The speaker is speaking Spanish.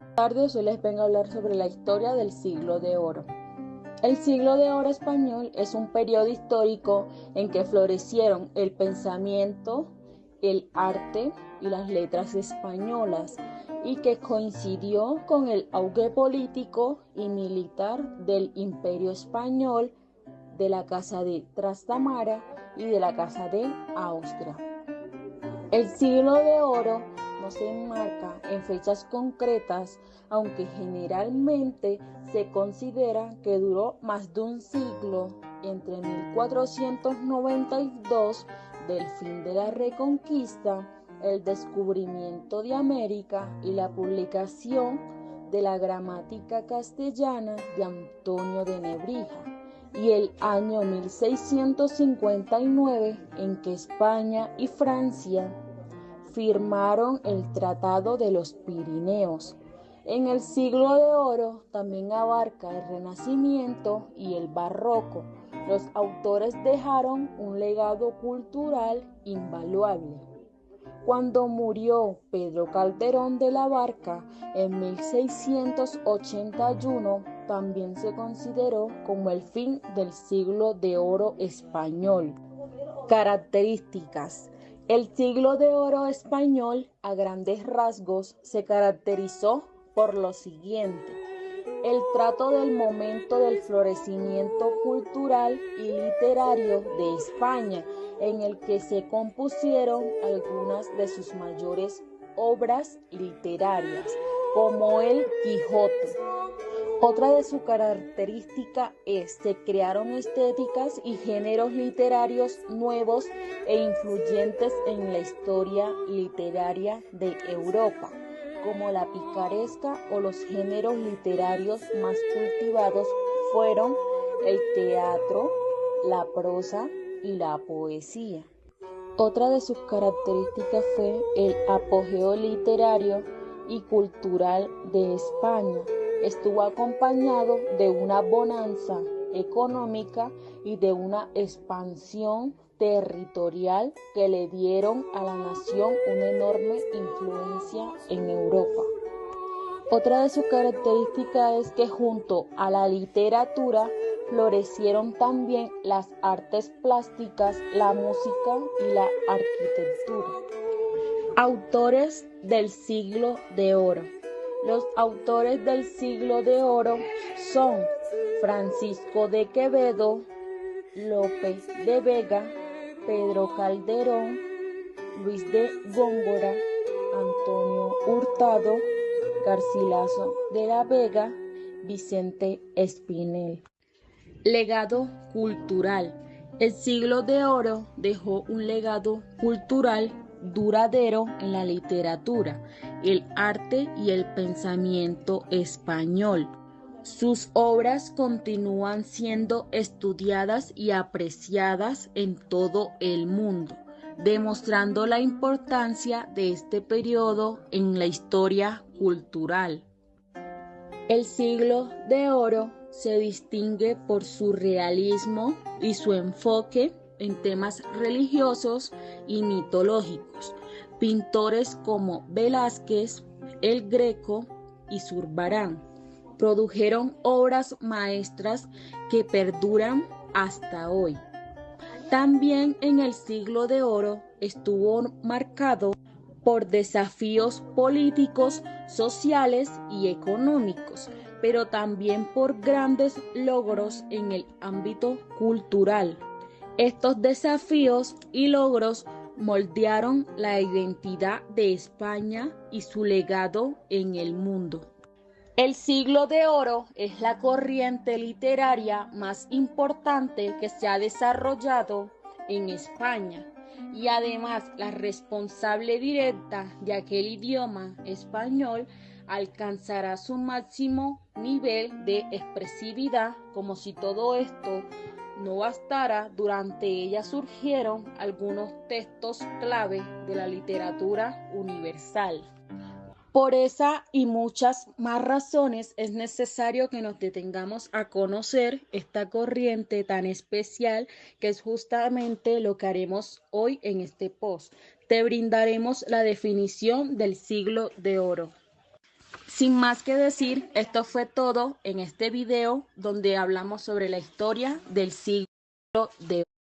Buenas tardes, hoy les vengo a hablar sobre la historia del Siglo de Oro. El Siglo de Oro español es un periodo histórico en que florecieron el pensamiento, el arte y las letras españolas y que coincidió con el auge político y militar del Imperio Español, de la Casa de Trastámara y de la Casa de Austria. El Siglo de Oro no se enmarca en fechas concretas, aunque generalmente se considera que duró más de un siglo, entre 1492, del fin de la Reconquista, el descubrimiento de América y la publicación de la gramática castellana de Antonio de Nebrija, y el año 1659 en que España y Francia firmaron el Tratado de los Pirineos. En el Siglo de Oro también abarca el Renacimiento y el Barroco. Los autores dejaron un legado cultural invaluable. Cuando murió Pedro Calderón de la Barca en 1681, también se consideró como el fin del Siglo de Oro español. Características. El Siglo de Oro español, a grandes rasgos, se caracterizó por lo siguiente: el trato del momento del florecimiento cultural y literario de España, en el que se compusieron algunas de sus mayores obras literarias, como el Quijote. Otra de su característica es se crearon estéticas y géneros literarios nuevos e influyentes en la historia literaria de Europa, como la picaresca, o los géneros literarios más cultivados fueron el teatro, la prosa y la poesía. Otra de sus características fue el apogeo literario y cultural de España. Estuvo acompañado de una bonanza económica y de una expansión territorial que le dieron a la nación una enorme influencia en Europa. Otra de sus características es que junto a la literatura florecieron también las artes plásticas, la música y la arquitectura. Autores del Siglo de Oro. Los autores del Siglo de Oro son Francisco de Quevedo, Lope de Vega, Pedro Calderón, Luis de Góngora, Antonio Hurtado, Garcilaso de la Vega, Vicente Espinel. Legado cultural. El Siglo de Oro dejó un legado cultural duradero en la literatura, el arte y el pensamiento español. Sus obras continúan siendo estudiadas y apreciadas en todo el mundo, demostrando la importancia de este periodo en la historia cultural. El Siglo de Oro se distingue por su realismo y su enfoque en temas religiosos y mitológicos. Pintores como Velázquez, El Greco y Zurbarán produjeron obras maestras que perduran hasta hoy. También en el Siglo de Oro estuvo marcado por desafíos políticos, sociales y económicos, pero también por grandes logros en el ámbito cultural. Estos desafíos y logros moldearon la identidad de España y su legado en el mundo. El Siglo de Oro es la corriente literaria más importante que se ha desarrollado en España y además la responsable directa de aquel idioma español alcanzará su máximo nivel de expresividad. Como si todo esto no bastara, durante ella surgieron algunos textos clave de la literatura universal. Por esa y muchas más razones es necesario que nos detengamos a conocer esta corriente tan especial, que es justamente lo que haremos hoy en este post. Te brindaremos la definición del Siglo de Oro. Sin más que decir, esto fue todo en este video donde hablamos sobre la historia del siglo de oro.